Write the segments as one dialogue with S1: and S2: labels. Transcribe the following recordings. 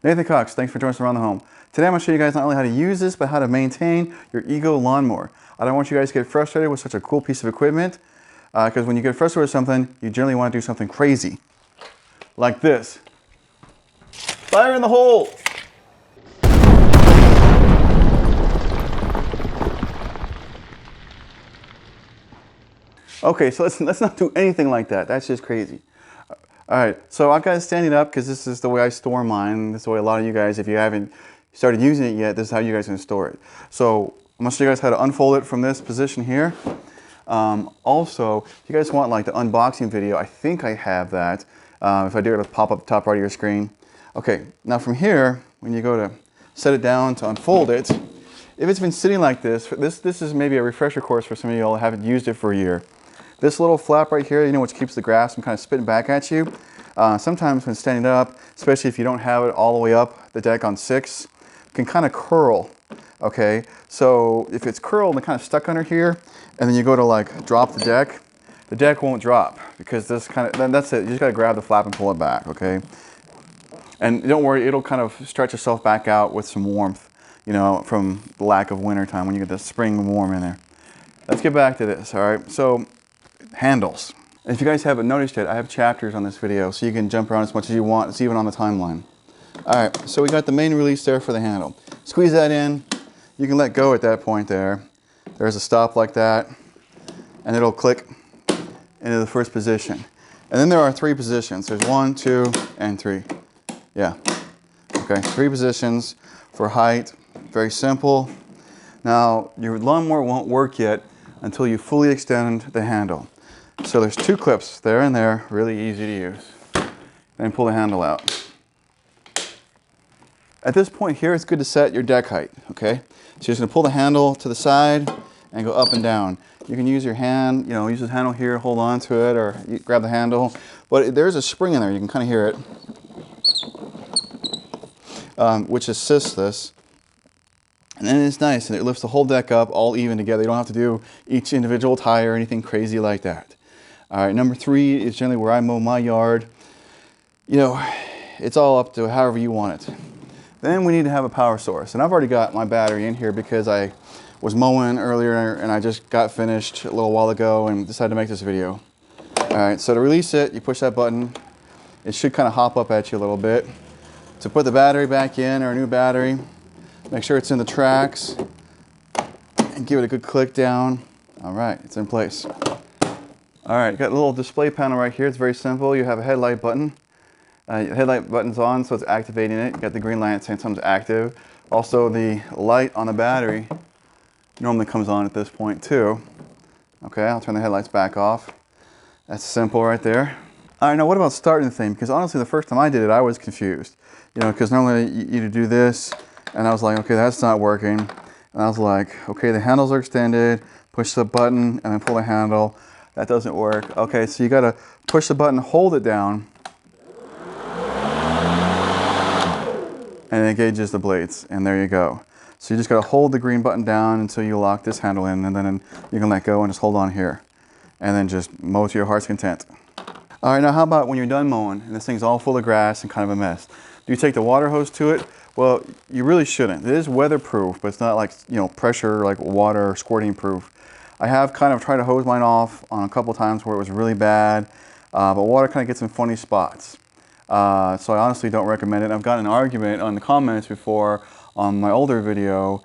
S1: Nathan Cox, thanks for joining us around the home. Today I'm going to show you guys not only how to use this, but how to maintain your Ego lawnmower. I don't want you guys to get frustrated with such a cool piece of equipment, because when you get frustrated with something, you generally want to do something crazy. Like this. Fire in the hole! Okay, so let's not do anything like that. That's just crazy. All right, so I've got it standing up because this is the way I store mine. This is the way a lot of you guys, if you haven't started using it yet, this is how you guys can store it. So I'm gonna show you guys how to unfold it from this position here. Also, if you guys want like the unboxing video, I think I have that. If I do, it'll pop up the top right of your screen. Okay, now from here, when you go to set it down to unfold it, if it's been sitting like this is maybe a refresher course for some of you all who haven't used it for a year. This little flap right here, you know, which keeps the grass from kind of spitting back at you. Sometimes when standing up, especially if you don't have it all the way up the deck on 6, it can kind of curl, okay? So if it's curled and kind of stuck under here, and then you go to like drop the deck won't drop because this kind of, then that's it. You just gotta grab the flap and pull it back, okay? And don't worry, it'll kind of stretch itself back out with some warmth, you know, from the lack of winter time when you get the spring warm in there. Let's get back to this, all right? So, handles. If you guys haven't noticed yet, I have chapters on this video so you can jump around as much as you want. It's even on the timeline. All right, so we got the main release there for the handle. Squeeze that in. You can let go at that point there. There's a stop like that, and it'll click into the first position. And then there are 3 positions. There's 1, 2, and 3. Yeah. Okay, 3 positions for height. Very simple. Now, your lawnmower won't work yet until you fully extend the handle. So there's 2 clips there and there, really easy to use. Then pull the handle out. At this point here, it's good to set your deck height, okay? So you're just gonna pull the handle to the side and go up and down. You can use your hand, you know, use this handle here, hold on to it, or you grab the handle. But there's a spring in there, you can kind of hear it, which assists this. And then it's nice, and it lifts the whole deck up all even together. You don't have to do each individual tire or anything crazy like that. All right, number 3 is generally where I mow my yard. You know, it's all up to however you want it. Then we need to have a power source. And I've already got my battery in here because I was mowing earlier and I just got finished a little while ago and decided to make this video. All right, so to release it, you push that button. It should kind of hop up at you a little bit. To put the battery back in, or a new battery, make sure it's in the tracks and give it a good click down. All right, it's in place. All right, got a little display panel right here. It's very simple. You have a headlight button. Headlight button's on, so it's activating it. You got the green light saying something's active. Also, the light on the battery normally comes on at this point too. Okay, I'll turn the headlights back off. That's simple right there. All right, now what about starting the thing? Because honestly, the first time I did it, I was confused. You know, because normally you do this, and I was like, okay, that's not working. And I was like, okay, the handles are extended, push the button, and then pull the handle. That doesn't work. Okay, so you gotta push the button, hold it down, and it engages the blades, and there you go. So you just gotta hold the green button down until you lock this handle in, and then you can let go and just hold on here. And then just mow to your heart's content. All right, now how about when you're done mowing, and this thing's all full of grass and kind of a mess? Do you take the water hose to it? Well, you really shouldn't. It is weatherproof, but it's not like, you know, pressure, like water or squirting proof. I have kind of tried to hose mine off on a couple times where it was really bad, but water kind of gets in funny spots. So I honestly don't recommend it. I've gotten an argument on the comments before on my older video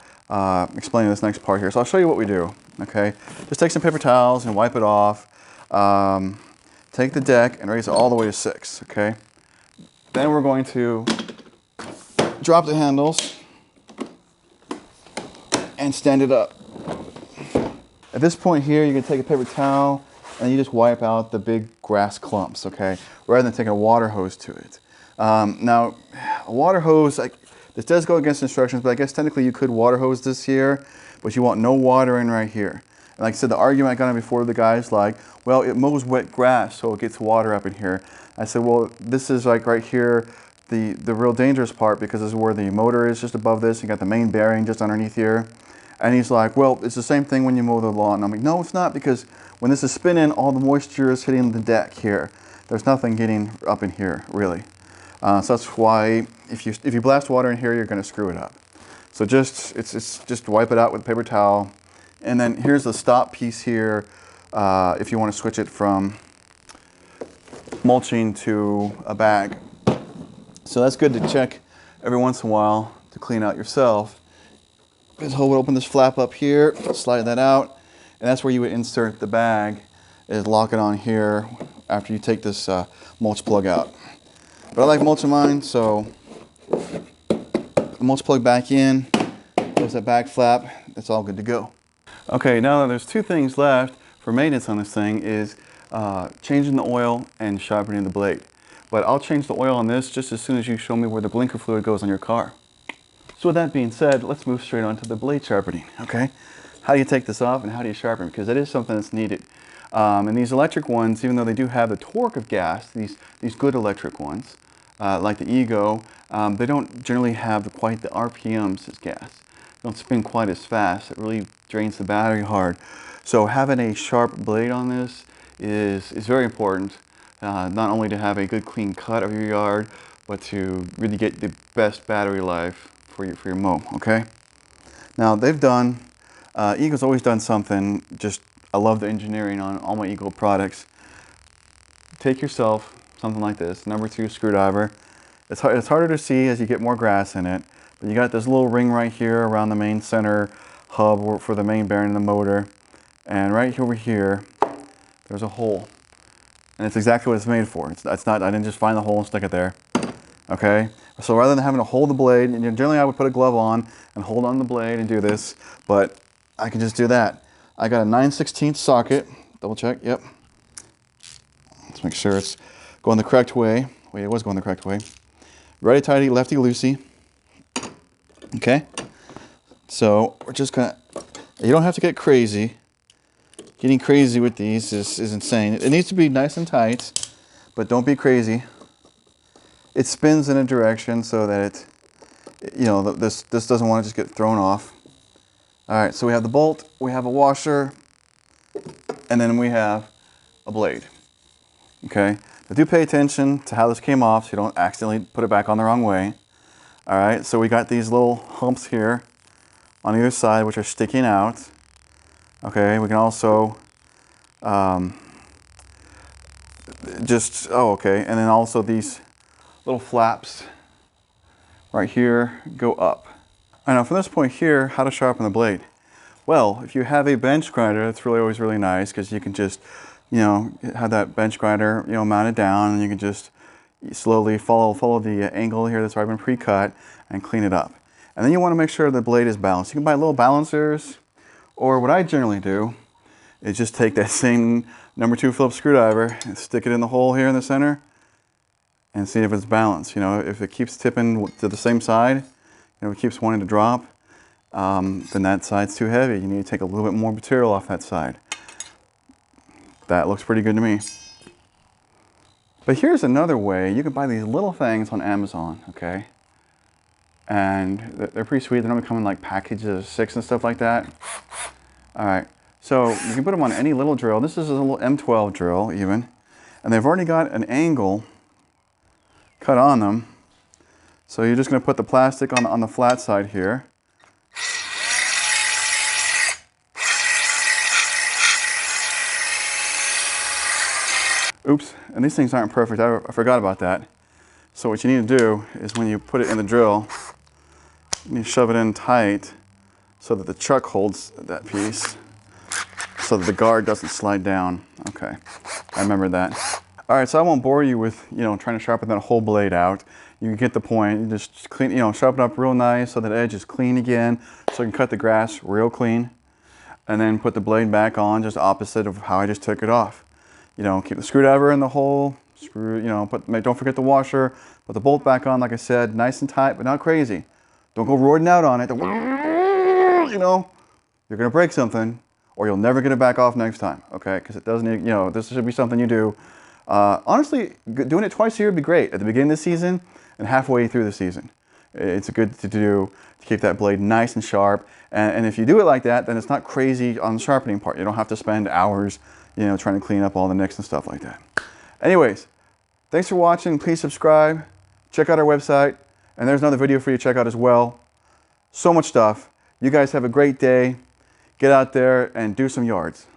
S1: explaining this next part here. So I'll show you what we do, okay? Just take some paper towels and wipe it off. Take the deck and raise it all the way to 6, okay? Then we're going to drop the handles and stand it up. At this point here, you can take a paper towel and you just wipe out the big grass clumps, okay? Rather than taking a water hose to it. Now, a water hose, this does go against instructions, but I guess technically you could water hose this here, but you want no water in right here. And like I said, the argument I got on before, the guy's like, well, it mows wet grass, so it gets water up in here. I said, well, this is like right here, the real dangerous part, because this is where the motor is, just above this. You got the main bearing just underneath here. And he's like, well, it's the same thing when you mow the lawn. And I'm like, no, it's not, because when this is spinning, all the moisture is hitting the deck here. There's nothing getting up in here, really. So that's why if you blast water in here, you're going to screw it up. So just wipe it out with a paper towel. And then here's the stop piece here if you want to switch it from mulching to a bag. So that's good to check every once in a while to clean out yourself. Just open this flap up here, slide that out, and that's where you would insert the bag, is lock it on here after you take this mulch plug out. But I like mulching mine, so the mulch plug back in, there's that back flap, it's all good to go. Okay, now there's two things left for maintenance on this thing is changing the oil and sharpening the blade. But I'll change the oil on this just as soon as you show me where the blinker fluid goes on your car. So with that being said, let's move straight on to the blade sharpening, okay? How do you take this off and how do you sharpen? Because that is something that's needed. And these electric ones, even though they do have the torque of gas, these good electric ones, like the Ego, they don't generally have quite the RPMs as gas. They don't spin quite as fast. It really drains the battery hard. So having a sharp blade on this is very important, not only to have a good clean cut of your yard, but to really get the best battery life for your mow, okay? Now they've done, Eagle's always done something, I love the engineering on all my Eagle products. Take yourself something like this, #2 screwdriver. It's harder to see as you get more grass in it, but you got this little ring right here around the main center hub for the main bearing of the motor. And right over here, there's a hole. And it's exactly what it's made for. I didn't just find the hole and stick it there. Okay? So rather than having to hold the blade, and generally I would put a glove on and hold on the blade and do this, but I can just do that. I got a 9/16 socket, double check, yep. Let's make sure it's going the correct way. Wait, it was going the correct way. Righty tighty, lefty loosey. Okay? So we're just gonna, you don't have to get crazy. Getting crazy with these is insane. It needs to be nice and tight, but don't be crazy. It spins in a direction so that this doesn't want to just get thrown off. All right, so we have the bolt, we have a washer, and then we have a blade. Okay, now do pay attention to how this came off so you don't accidentally put it back on the wrong way. All right, so we got these little humps here on either side which are sticking out. Okay, we can also and then also these little flaps right here go up. I know from this point here, how to sharpen the blade. Well, if you have a bench grinder, that's always really nice because you can just, have that bench grinder, mounted down, and you can just slowly follow the angle here that's already been pre-cut and clean it up. And then you want to make sure the blade is balanced. You can buy little balancers, or what I generally do is just take that same #2 Phillips screwdriver and stick it in the hole here in the center and see if it's balanced. If it keeps tipping to the same side, if it keeps wanting to drop, then that side's too heavy. You need to take a little bit more material off that side. That looks pretty good to me. But here's another way. You can buy these little things on Amazon, okay? And they're pretty sweet. They normally come in like packages of 6 and stuff like that. All right, so you can put them on any little drill. This is a little M12 drill even. And they've already got an angle cut on them. So you're just going to put the plastic on the flat side here. Oops, and these things aren't perfect. I forgot about that. So what you need to do is when you put it in the drill, you shove it in tight so that the chuck holds that piece so that the guard doesn't slide down. Okay, I remember that. All right, so I won't bore you with, trying to sharpen that whole blade out. You get the point. You just clean, sharpen up real nice so that edge is clean again, so you can cut the grass real clean, and then put the blade back on just opposite of how I just took it off. Keep the screwdriver in the hole. Don't forget the washer. Put the bolt back on, like I said, nice and tight, but not crazy. Don't go roaring out on it. You're gonna break something, or you'll never get it back off next time. Okay, because it doesn't. This should be something you do. Honestly, doing it twice a year would be great. At the beginning of the season and halfway through the season. It's good to do to keep that blade nice and sharp. And if you do it like that, then it's not crazy on the sharpening part. You don't have to spend hours, trying to clean up all the nicks and stuff like that. Anyways, thanks for watching. Please subscribe. check out our website, and there's another video for you to check out as well. So much stuff. You guys have a great day. Get out there and do some yards.